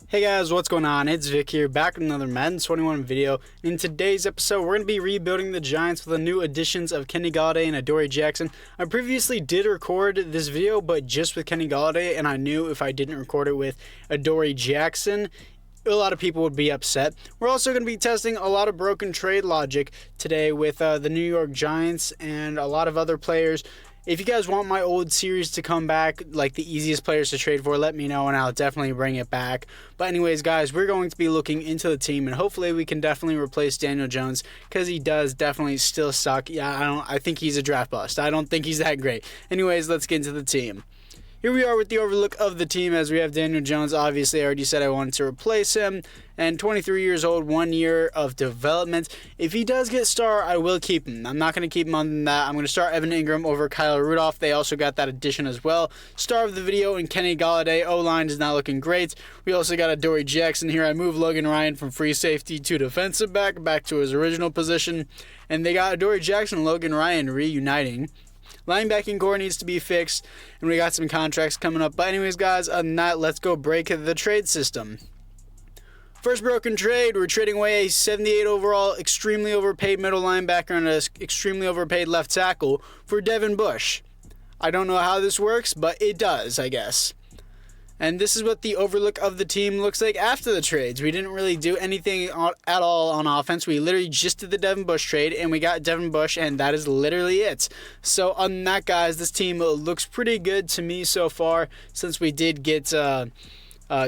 Hey guys, what's going on? It's Vic here, back with another Madden 21 video. In today's episode, we're going to be rebuilding the Giants with the new additions of Kenny Golladay and Adoree Jackson. I previously did record this video, but just with Kenny Golladay, and I knew if I didn't record it with Adoree Jackson, a lot of people would be upset. We're also going to be testing a lot of broken trade logic today with the New York Giants and a lot of other players. If you guys want my old series to come back, like the easiest players to trade for, let me know and I'll definitely bring it back. But anyways, guys, we're going to be looking into the team and hopefully we can definitely replace Daniel Jones because he does definitely still suck. Yeah, I think he's a draft bust. I don't think he's that great. Anyways, let's get into the team. Here we are with the overlook of the team as we have Daniel Jones. Obviously, I already said I wanted to replace him. And 23 years old, 1 year of development. If he does get star, I will keep him. I'm not going to keep him on that. I'm going to start Evan Ingram over Kyle Rudolph. They also got that addition as well. Star of the video in Kenny Golladay. O-line is not looking great. We also got Adoree Jackson here. I moved Logan Ryan from free safety to defensive back to his original position. And they got Adoree Jackson and Logan Ryan reuniting. Linebacking core needs to be fixed, and we got some contracts coming up. But anyways, guys, other than that, let's go break the trade system. First broken trade, we're trading away a 78 overall, extremely overpaid middle linebacker and an extremely overpaid left tackle for Devin Bush. I don't know how this works, but it does, I guess. And this is what the overlook of the team looks like after the trades. We didn't really do anything at all on offense. We literally just did the Devin Bush trade, and we got Devin Bush, and that is literally it. So, other than that, guys, this team looks pretty good to me so far. Since we did get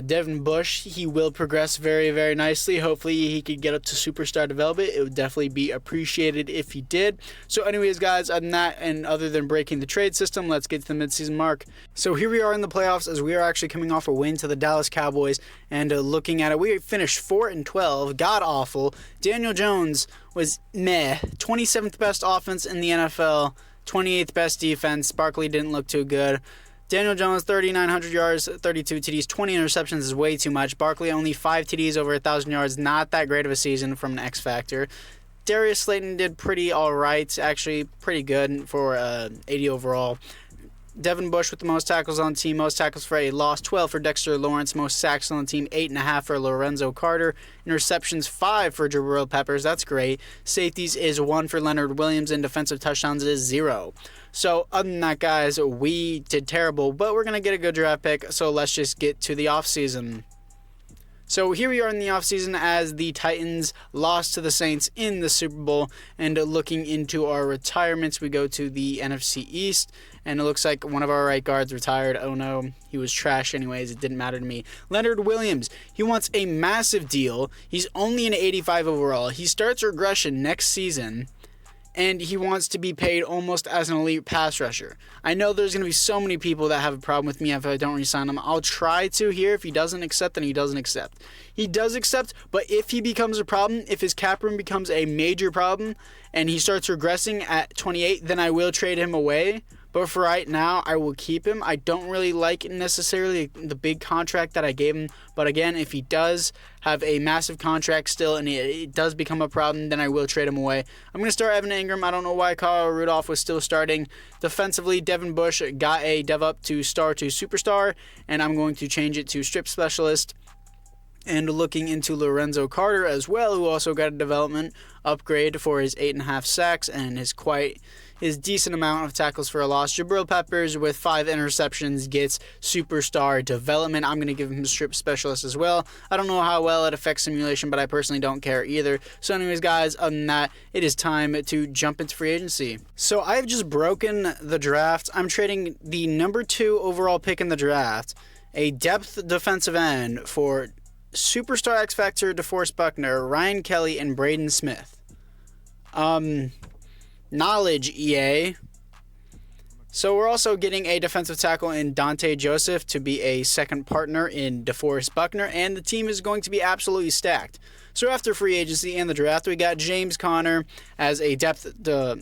Devin Bush, he will progress very, very nicely. Hopefully, he could get up to superstar development. It would definitely be appreciated if he did. So, anyways, guys, other than that, and other than breaking the trade system, let's get to the midseason mark. So, here we are in the playoffs as we are actually coming off a win to the Dallas Cowboys. And looking at it, we finished 4-12, god awful. Daniel Jones was meh, 27th best offense in the NFL, 28th best defense. Barkley didn't look too good. Daniel Jones, 3,900 yards, 32 TDs, 20 interceptions is way too much. Barkley, only 5 TDs over 1,000 yards. Not that great of a season from an X Factor. Darius Slayton did pretty all right, actually pretty good for 80 overall. Devin Bush with the most tackles on the team, most tackles for a loss, 12 for Dexter Lawrence, most sacks on the team, 8.5 for Lorenzo Carter, interceptions 5 for Jabril Peppers, that's great. Safeties is 1 for Leonard Williams, and defensive touchdowns is 0. So other than that, guys, we did terrible, but we're going to get a good draft pick, so let's just get to the offseason. So here we are in the offseason as the Titans lost to the Saints in the Super Bowl. And looking into our retirements, we go to the NFC East. And it looks like one of our right guards retired. Oh no, he was trash anyways. It didn't matter to me. Leonard Williams, he wants a massive deal. He's only an 85 overall. He starts regression next season. And he wants to be paid almost as an elite pass rusher. I know there's going to be so many people that have a problem with me if I don't re-sign him. I'll try to here. If he doesn't accept, then he doesn't accept. He does accept, but if he becomes a problem, if his cap room becomes a major problem, and he starts regressing at 28, then I will trade him away. But for right now, I will keep him. I don't really like necessarily the big contract that I gave him. But again, if he does have a massive contract still and it does become a problem, then I will trade him away. I'm going to start Evan Ingram. I don't know why Kyle Rudolph was still starting. Defensively, Devin Bush got a dev up to star to superstar. And I'm going to change it to strip specialist. And looking into Lorenzo Carter as well, who also got a development upgrade for his 8.5 sacks and his decent amount of tackles for a loss. Jabril Peppers with 5 interceptions gets superstar development. I'm going to give him strip specialist as well. I don't know how well it affects simulation, but I personally don't care either. So anyways, guys, other than that, it is time to jump into free agency. So I've just broken the draft. I'm trading the number 2 overall pick in the draft, a depth defensive end, for superstar X Factor DeForest Buckner, Ryan Kelly, and Braden Smith. Knowledge, EA. So we're also getting a defensive tackle in Dante Joseph to be a second partner in DeForest Buckner, and the team is going to be absolutely stacked. So after free agency and the draft, we got James Conner as a depth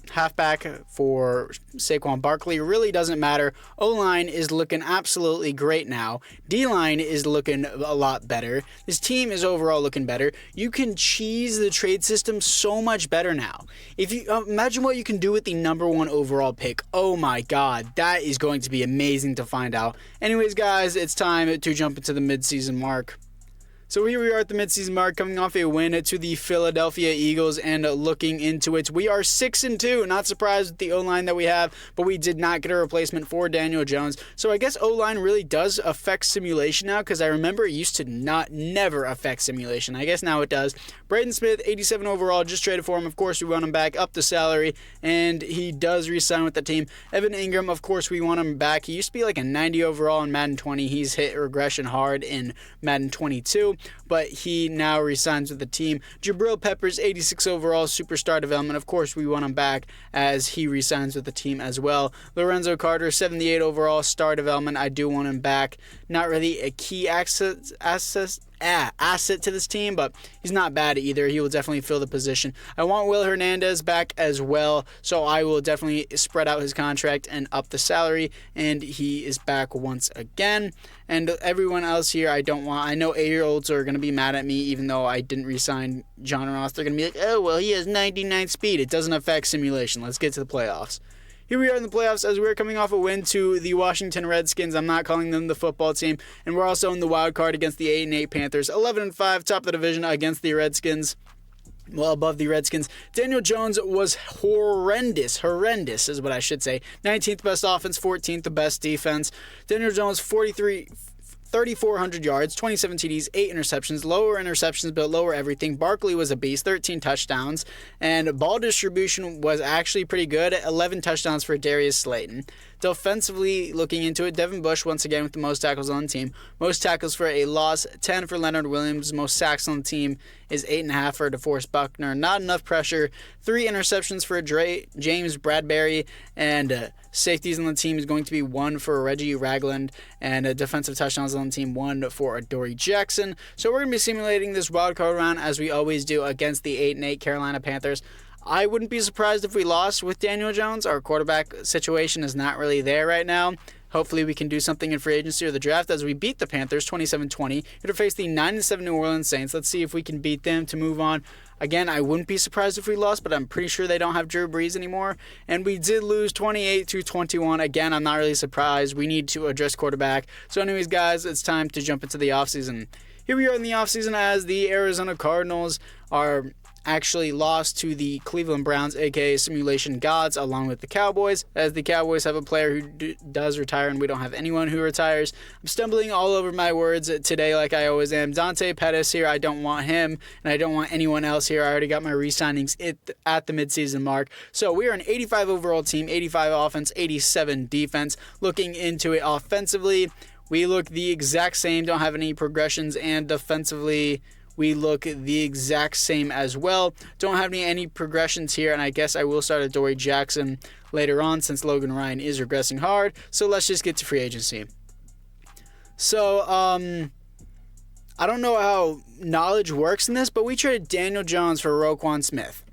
halfback for Saquon Barkley. Really doesn't matter. O-line is looking absolutely great now. D-line is looking a lot better. This team is overall looking better. You can cheese the trade system so much better now. If you imagine what you can do with the number 1 overall pick. Oh my God, that is going to be amazing to find out. Anyways, guys, it's time to jump into the midseason mark. So here we are at the midseason mark, coming off a win to the Philadelphia Eagles, and looking into it, we are 6-2. Not surprised with the O-line that we have, but we did not get a replacement for Daniel Jones. So I guess O-line really does affect simulation now, because I remember it used to never affect simulation. I guess now it does. Braden Smith, 87 overall, just traded for him. Of course, we want him back up the salary, and he does re-sign with the team. Evan Ingram, of course, we want him back. He used to be like a 90 overall in Madden 20. He's hit regression hard in Madden 22. But he now resigns with the team. Jabril Peppers, 86 overall, superstar development. Of course, we want him back as he resigns with the team as well. Lorenzo Carter, 78 overall, star development. I do want him back. Not really a key asset to this team, but he's not bad either. He will definitely fill the position. I want Will Hernandez back as well, so I will definitely spread out his contract and up the salary, and he is back once again. And everyone else here, I don't want. I know 8-year-olds are going to be mad at me, even though I didn't re-sign John Ross. They're going to be like, oh, well, he has 99 speed. It doesn't affect simulation. Let's get to the playoffs. Here we are in the playoffs as we're coming off a win to the Washington Redskins. I'm not calling them the football team. And we're also in the wild card against the 8-8 Panthers. 11-5, top of the division against the Redskins. Well, above the Redskins. Daniel Jones was horrendous is what I should say. 19th best offense, 14th the best defense. Daniel Jones, 3,400 yards, 27 TDs, 8 interceptions, lower interceptions, but lower everything. Barkley was a beast, 13 touchdowns, and ball distribution was actually pretty good, 11 touchdowns for Darius Slayton. Defensively, looking into it, Devin Bush once again with the most tackles on the team. Most tackles for a loss, 10 for Leonard Williams. Most sacks on the team is 8.5 for DeForest Buckner. Not enough pressure. 3 interceptions for James Bradbury, and safeties on the team is going to be 1 for Reggie Ragland, and defensive touchdowns on the team 1 for Adoree Jackson. So we're going to be simulating this wildcard round as we always do against the 8-8 Carolina Panthers. I wouldn't be surprised if we lost with Daniel Jones. Our quarterback situation is not really there right now. Hopefully we can do something in free agency or the draft as we beat the Panthers 27-20. Here to face the 9-7 New Orleans Saints. Let's see if we can beat them to move on. Again, I wouldn't be surprised if we lost, but I'm pretty sure they don't have Drew Brees anymore. And we did lose 28-21. Again, I'm not really surprised. We need to address quarterback. So anyways, guys, it's time to jump into the offseason. Here we are in the offseason as the Arizona Cardinals are actually lost to the Cleveland Browns, aka Simulation Gods, along with the Cowboys, as the Cowboys have a player who does retire and we don't have anyone who retires. I'm stumbling all over my words today like I always am. Dante Pettis here, I don't want him, and I don't want anyone else here. I already got my re-signings at the midseason mark. So we are an 85 overall team, 85 offense, 87 defense. Looking into it offensively, we look the exact same, don't have any progressions, and defensively, we look the exact same as well. Don't have any progressions here, and I guess I will start Adoree Jackson later on since Logan Ryan is regressing hard. So let's just get to free agency. So, I don't know how knowledge works in this, but we traded Daniel Jones for Roquan Smith.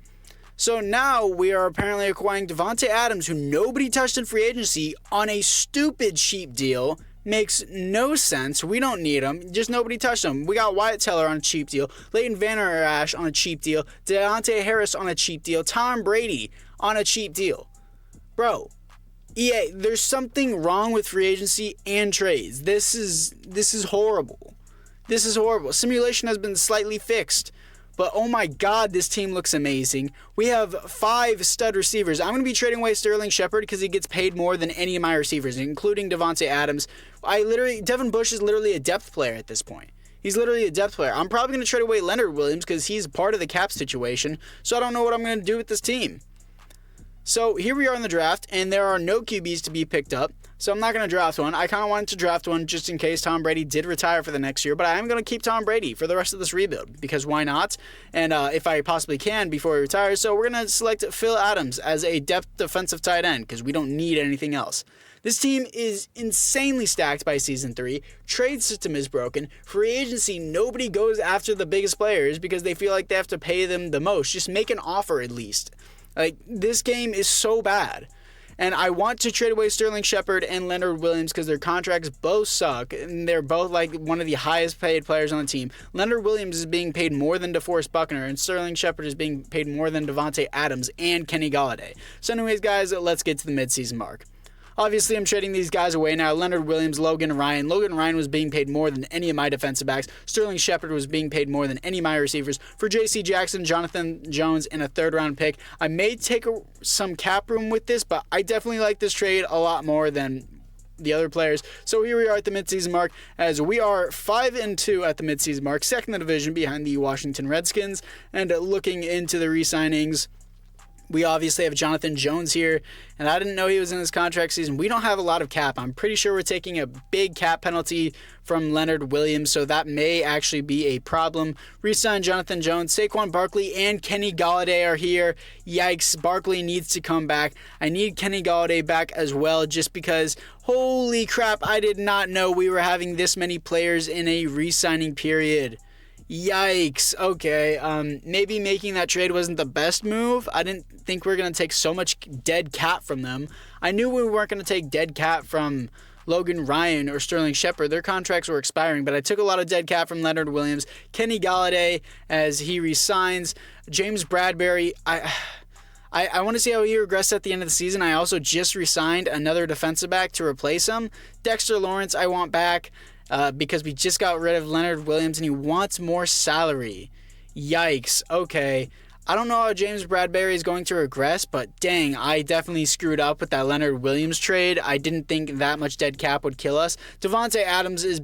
So now we are apparently acquiring Devontae Adams, who nobody touched in free agency, on a stupid cheap deal. Makes no sense. We don't need him. Just nobody touched him. We got Wyatt Teller on a cheap deal. Leighton Vander Esch on a cheap deal. Deontay Harris on a cheap deal. Tom Brady on a cheap deal. Bro, EA, there's something wrong with free agency and trades. This is horrible. This is horrible. Simulation has been slightly fixed. But oh my god, this team looks amazing. We have 5 stud receivers. I'm going to be trading away Sterling Shepard because he gets paid more than any of my receivers, including Devontae Adams. Devin Bush is literally a depth player at this point. He's literally a depth player. I'm probably going to trade away Leonard Williams because he's part of the cap situation. So I don't know what I'm going to do with this team. So here we are in the draft, and there are no QBs to be picked up. So I'm not going to draft one. I kind of wanted to draft one just in case Tom Brady did retire for the next year, but I am going to keep Tom Brady for the rest of this rebuild because why not? And if I possibly can before he retires. So we're going to select Phil Adams as a depth defensive tight end because we don't need anything else. This team is insanely stacked by Season 3. Trade system is broken. Free agency, nobody goes after the biggest players because they feel like they have to pay them the most. Just make an offer at least. Like, this game is so bad. And I want to trade away Sterling Shepard and Leonard Williams because their contracts both suck. And they're both like one of the highest paid players on the team. Leonard Williams is being paid more than DeForest Buckner, and Sterling Shepard is being paid more than Devontae Adams and Kenny Golladay. So anyways, guys, let's get to the midseason mark. Obviously, I'm trading these guys away now. Leonard Williams, Logan Ryan. Logan Ryan was being paid more than any of my defensive backs. Sterling Shepard was being paid more than any of my receivers. For J.C. Jackson, Jonathan Jones, and a third-round pick. I may take some cap room with this, but I definitely like this trade a lot more than the other players. So here we are at the midseason mark, as we are 5-2 at the midseason mark, second in the division behind the Washington Redskins. And looking into the re-signings, we obviously have Jonathan Jones here, and I didn't know he was in his contract season. We don't have a lot of cap. I'm pretty sure we're taking a big cap penalty from Leonard Williams, so that may actually be a problem. Re-sign Jonathan Jones, Saquon Barkley, and Kenny Golladay are here. Yikes, Barkley needs to come back. I need Kenny Golladay back as well, just because, holy crap, I did not know we were having this many players in a re-signing period. Yikes. Okay, maybe making that trade wasn't the best move. I didn't think we were going to take so much dead cap from them. I knew we weren't going to take dead cap from Logan Ryan or Sterling Shepard. Their contracts were expiring, but I took a lot of dead cap from Leonard Williams. Kenny Golladay, as he resigns. James Bradberry, I want to see how he regressed at the end of the season. I also just re-signed another defensive back to replace him. Dexter Lawrence, I want back. Because we just got rid of Leonard Williams and he wants more salary. Yikes. Okay. I don't know how James Bradberry is going to regress, but dang, I definitely screwed up with that Leonard Williams trade. I didn't think that much dead cap would kill us. Devontae Adams is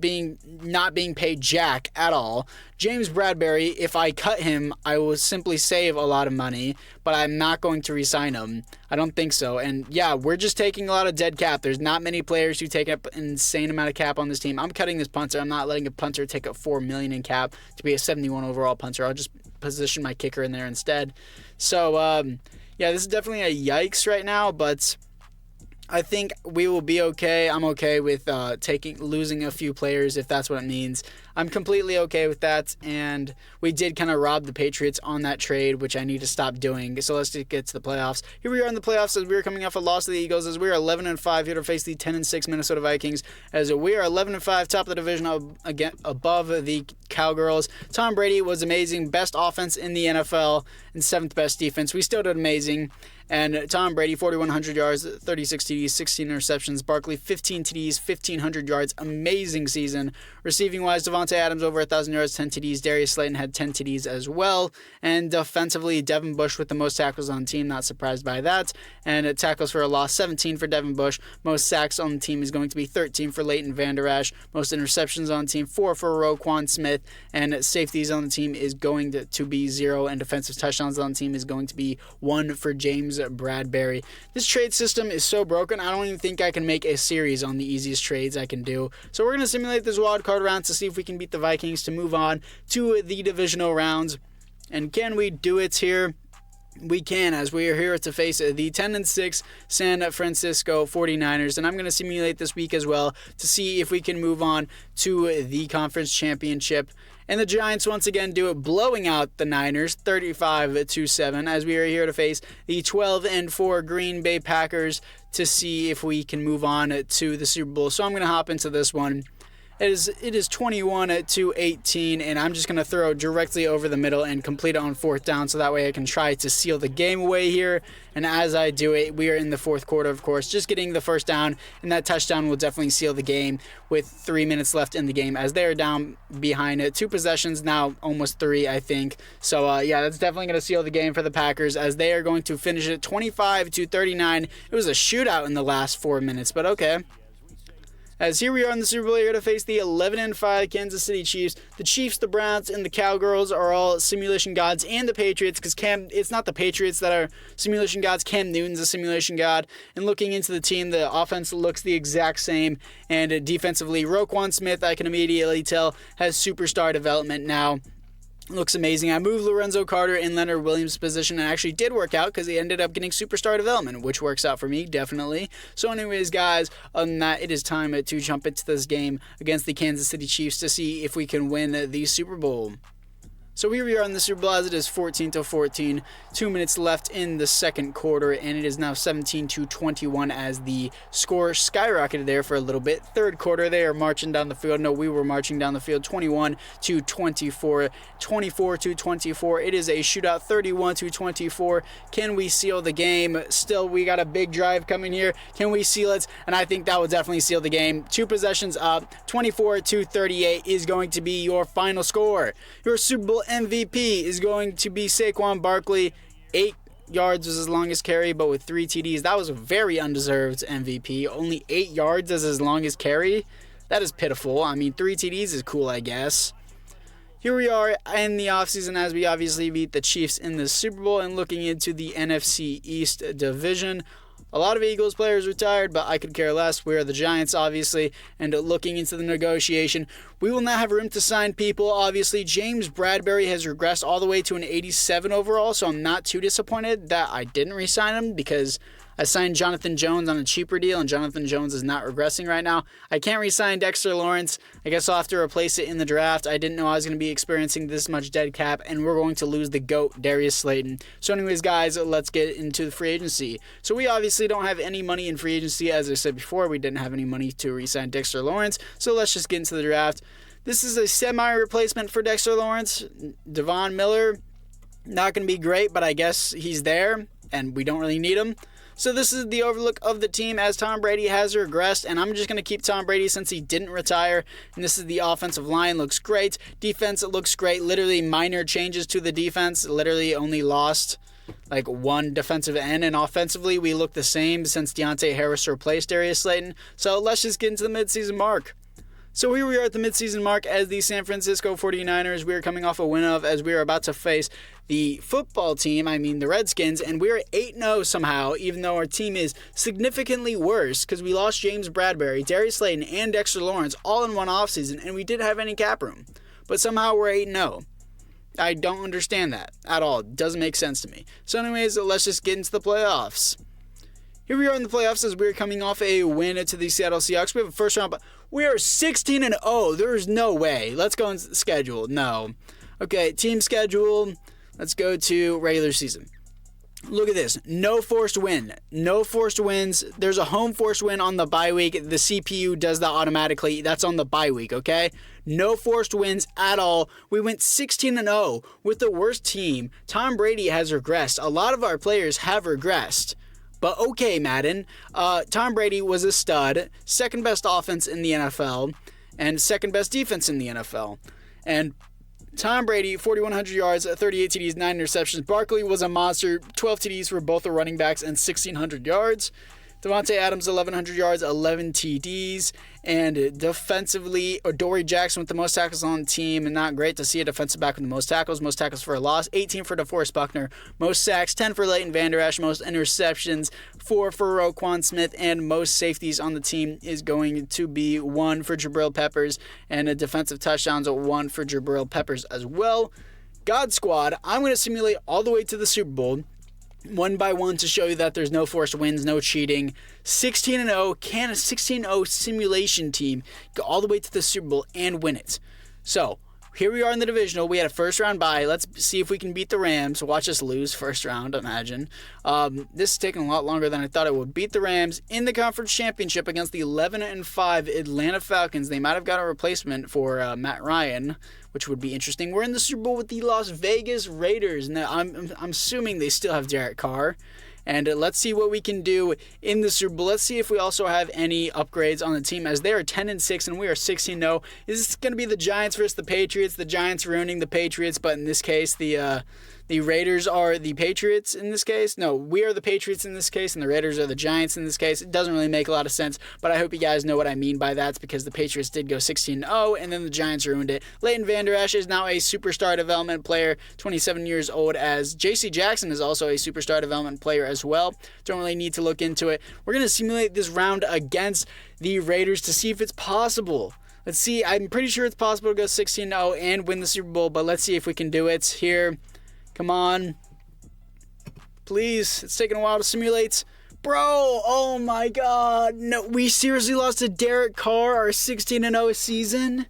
not being paid jack at all. James Bradberry, if I cut him, I will simply save a lot of money, but I'm not going to re-sign him. I don't think so. And yeah, we're just taking a lot of dead cap. There's not many players who take up an insane amount of cap on this team. I'm cutting this punter. I'm not letting a punter take up $4 million in cap to be a 71 overall punter. I'll just position my kicker in there instead. So yeah, this is definitely a yikes right now, but I think we will be okay. I'm okay with losing a few players if that's what it means. I'm completely okay with that, and we did kind of rob the Patriots on that trade, which I need to stop doing. So let's just get to the playoffs. Here we are in the playoffs as we are coming off a loss to the Eagles, as we are 11-5 here to face the 10-6 Minnesota Vikings, as we are 11-5, top of the division, again above the Cowgirls. Tom Brady was amazing, best offense in the NFL, and 7th best defense. We still did amazing. And Tom Brady, 4,100 yards, 36 TDs, 16 interceptions. Barkley, 15 TDs, 1,500 yards. Amazing season. Receiving-wise, Devontae Adams over 1,000 yards, 10 TDs. Darius Slayton had 10 TDs as well. And defensively, Devin Bush with the most tackles on the team. Not surprised by that. And tackles for a loss, 17 for Devin Bush. Most sacks on the team is going to be 13 for Leighton Vander Esch. Most interceptions on the team, 4 for Roquan Smith. And safeties on the team is going to be 0. And defensive touchdowns on the team is going to be 1 for James Bradberry. This trade system is so broken, I don't even think I can make a series on the easiest trades I can do. So we're going to simulate this wild card round to see if we can beat the Vikings to move on to the divisional rounds. And can we do it here? We can, as we are here to face the 10-6 San Francisco 49ers. And I'm going to simulate this week as well to see if we can move on to the conference championship. And the Giants once again do it, blowing out the Niners 35-7, as we are here to face the 12-4 Green Bay Packers to see if we can move on to the Super Bowl. So I'm going to hop into this one. It is 21-18, and I'm just going to throw directly over the middle and complete it on 4th down, so that way I can try to seal the game away here. And as I do it, we are in the 4th quarter, of course, just getting the first down, and that touchdown will definitely seal the game with 3 minutes left in the game, as they are down behind it. 2 possessions now, almost 3, I think. So, yeah, that's definitely going to seal the game for the Packers, as they are going to finish it 25-39. It was a shootout in the last 4 minutes, but okay. As here we are in the Super Bowl, here to face the 11-5 Kansas City Chiefs. The Chiefs, the Browns, and the Cowgirls are all simulation gods, and the Patriots, because it's not the Patriots that are simulation gods. Cam Newton's a simulation god. And looking into the team, the offense looks the exact same. And defensively, Roquan Smith, I can immediately tell, has superstar development now. Looks amazing. I moved Lorenzo Carter in Leonard Williams' position, and actually did work out because he ended up getting superstar development, which works out for me, definitely. So anyways, guys, other than that, it is time to jump into this game against the Kansas City Chiefs to see if we can win the Super Bowl. So here we are in the Super Bowl as it is 14-14, 2 minutes left in the second quarter, and it is now 17-21 as the score skyrocketed there for a little bit. Third quarter, they are marching down the field. No, we were marching down the field 21-24, 24-24. It is a shootout 31-24. Can we seal the game? Still, we got a big drive coming here. Can we seal it? And I think that will definitely seal the game. 2 possessions up, 24-38 is going to be your final score. Your Super Bowl MVP is going to be Saquon Barkley. 8 yards was his longest carry, but with 3 TDs. That was a very undeserved MVP. Only 8 yards as his longest carry. That is pitiful. I mean, 3 TDs is cool, I guess. Here we are in the offseason as we obviously beat the Chiefs in the Super Bowl and looking into the NFC East division. A lot of Eagles players retired, but I could care less. We are the Giants, obviously, and looking into the negotiation. We will not have room to sign people, obviously. James Bradberry has regressed all the way to an 87 overall, so I'm not too disappointed that I didn't re-sign him because I signed Jonathan Jones on a cheaper deal, and Jonathan Jones is not regressing right now. I can't re-sign Dexter Lawrence. I guess I'll have to replace it in the draft. I didn't know I was going to be experiencing this much dead cap, and we're going to lose the GOAT, Darius Slayton. So anyways, guys, let's get into the free agency. So we obviously don't have any money in free agency. As I said before, we didn't have any money to re-sign Dexter Lawrence. So let's just get into the draft. This is a semi-replacement for Dexter Lawrence. Devon Miller, not going to be great, but I guess he's there, and we don't really need him. So this is the overlook of the team as Tom Brady has regressed, and I'm just going to keep Tom Brady since he didn't retire. And this is the offensive line. Looks great. Defense, it looks great. Literally minor changes to the defense. Literally only lost like 1 defensive end, and offensively we look the same since Deontay Harris replaced Darius Slayton. So let's just get into the midseason mark. So here we are at the midseason mark as the San Francisco 49ers. We are coming off a win as we are about to face the football team, the Redskins, and we are 8-0 somehow, even though our team is significantly worse because we lost James Bradberry, Darius Slayton, and Dexter Lawrence all in one offseason, and we didn't have any cap room. But somehow we're 8-0. I don't understand that at all. It doesn't make sense to me. So anyways, let's just get into the playoffs. Here we are in the playoffs as we're coming off a win to the Seattle Seahawks. We have a first round, but we are 16-0. There's no way. Let's go in schedule. No. Okay, team schedule. Let's go to regular season. Look at this. No forced win. No forced wins. There's a home forced win on the bye week. The CPU does that automatically. That's on the bye week, okay? No forced wins at all. We went 16-0 with the worst team. Tom Brady has regressed. A lot of our players have regressed. But okay, Madden, Tom Brady was a stud, second best offense in the NFL, and second best defense in the NFL. And Tom Brady, 4,100 yards, 38 TDs, 9 interceptions. Barkley was a monster, 12 TDs for both the running backs and 1,600 yards. Devontae Adams, 1,100 yards, 11 TDs. And defensively, Adoree Jackson with the most tackles on the team. And not great to see a defensive back with the most tackles for a loss. 18 for DeForest Buckner. Most sacks, 10 for Leighton Vander Esch. Most interceptions, 4 for Roquan Smith. And most safeties on the team is going to be 1 for Jabril Peppers. And a defensive touchdowns, 1 for Jabril Peppers as well. God Squad, I'm going to simulate all the way to the Super Bowl. 1 by 1 to show you that there's no forced wins, no cheating. 16-0, can a 16-0 simulation team go all the way to the Super Bowl and win it? So, here we are in the divisional. We had a first round bye. Let's see if we can beat the Rams. Watch us lose first round, imagine. This is taking a lot longer than I thought it would. Beat the Rams in the conference championship against the 11-5 Atlanta Falcons. They might have got a replacement for Matt Ryan, which would be interesting. We're in the Super Bowl with the Las Vegas Raiders. Now, I'm assuming they still have Derek Carr. And let's see what we can do in the Super Bowl. Let's see if we also have any upgrades on the team as they are 10-6 and we are 16-0. Is this going to be the Giants versus the Patriots? The Giants ruining the Patriots, but in this case, the Raiders are the Patriots in this case. No, we are the Patriots in this case, and the Raiders are the Giants in this case. It doesn't really make a lot of sense, but I hope you guys know what I mean by that. It's because the Patriots did go 16-0, and then the Giants ruined it. Leighton Vander Esch is now a superstar development player, 27 years old, as J.C. Jackson is also a superstar development player as well. Don't really need to look into it. We're going to simulate this round against the Raiders to see if it's possible. Let's see. I'm pretty sure it's possible to go 16-0 and win the Super Bowl, but let's see if we can do it here. Come on. Please. It's taking a while to simulate. Bro, oh my god. No, we seriously lost to Derek Carr our 16-0 season?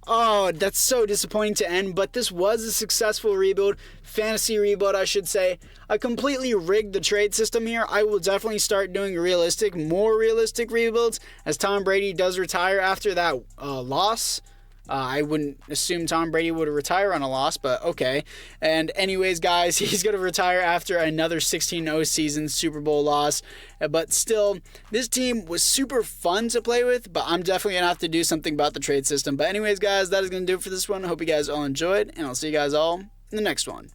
Oh, that's so disappointing to end, but this was a successful rebuild. Fantasy rebuild, I should say. I completely rigged the trade system here. I will definitely start doing more realistic rebuilds as Tom Brady does retire after that loss. I wouldn't assume Tom Brady would retire on a loss, but okay. And anyways, guys, he's going to retire after another 16-0 season Super Bowl loss. But still, this team was super fun to play with, but I'm definitely going to have to do something about the trade system. But anyways, guys, that is going to do it for this one. I hope you guys all enjoyed, and I'll see you guys all in the next one.